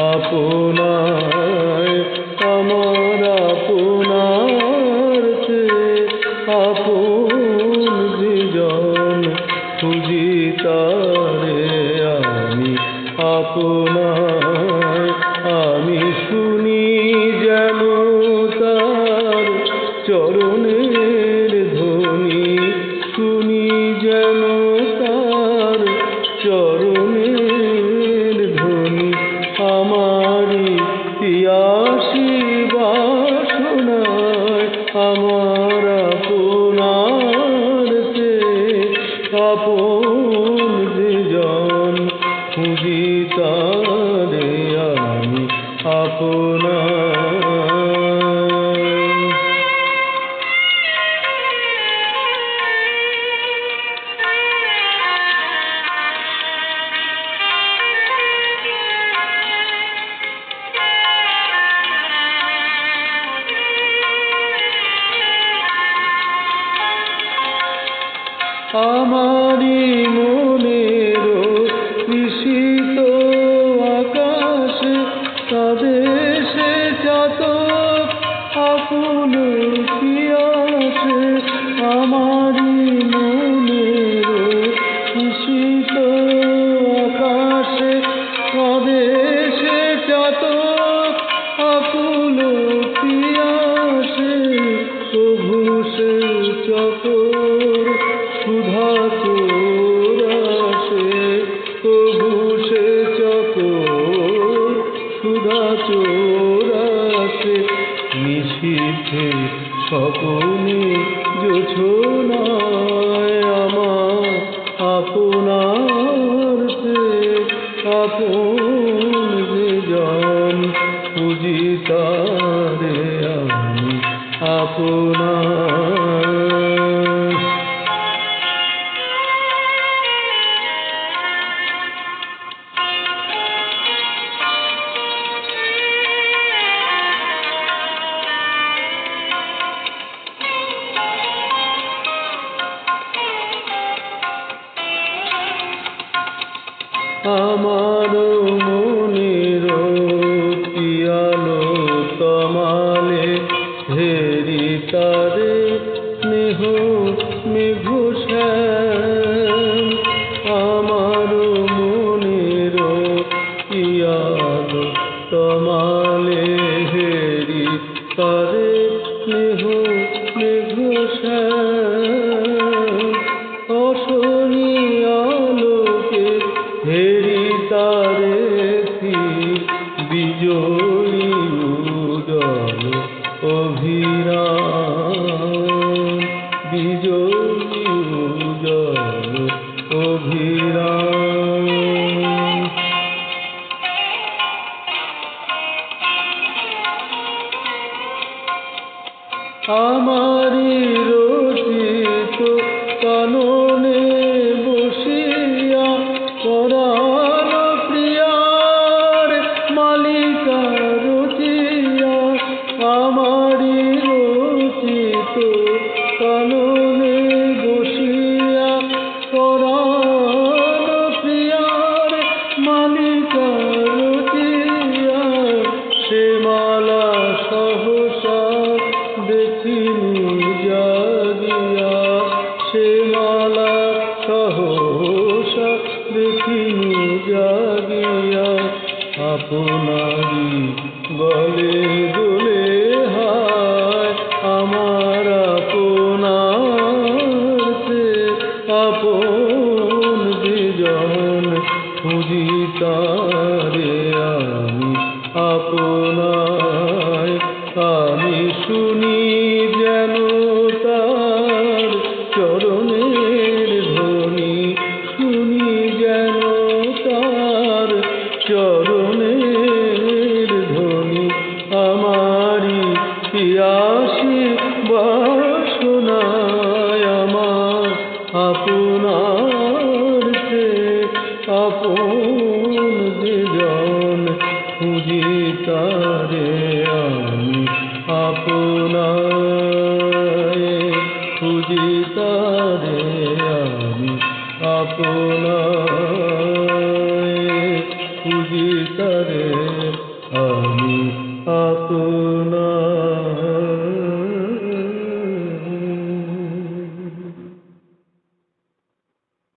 আপনায় আমার আপনার চেয়ে আপন যেজন খুঁজি তারে আমি আপনায় আমি শুনি যেন তার চরণের ধ্বনি শুনি যেন তার চরণের ধ্বনি আমারি পিয়াসী বাসনায় আমার আপনার চেয়ে আপন যেজন খুঁজি তারে আমি আপনার। আমারি মনের নিশীত আকাশে কাদেশে চাতক আকুল পিয়াসে আমারি মনের নিশীত আকাশে কাদেশে চাতক আকুল পিয়াসে প্রভু সে চকর সুধা চোরাসে প্রভু সে চকর সুধা চোরাসে নিশীথে স্বপনে জোছনায় আমার আপনার চেয়ে আপন যেজন খুঁজি তারে আমি আপনার। আমার মনের পিয়ালো তমালে হেরি তারে স্নেহ মেঘ শ্যাম আমার মনের পিয়ালো তমালে হেরি তারে স্নেহ মেঘ শ্যাম অশনি আলোকে হেরি তারে বিজয়ী উদল অভিরাম বিজয়ী উদল অভিরাম। আমারি রচিত কাননে বসিয়া পরাণ প্রিয়ার মালিকা রচিয়া আমারি রচিত কাননে বসিয়া পরাণ প্রিয়ার মালিকা রচিয়া সে মালা সহসা দেখিনি জাগিয়া সে মালা সহসা দেখিনি জাগিয়া আপনারি গলে দোলে হায় আমার আপনার চেয়ে আপন যেজন খুঁজি তারে আমি আপনায় আমি শুনি যেন তার চরণের ধ্বনি শুনি যেন তার চরণের ধ্বনি আমারি পিয়াসী বাসনায় আমার আপনার চেয়ে আপন যেজন খুঁজি তারে আমি আপনায় খুঁজি তারে আমি আপনায় খুঁজি তারে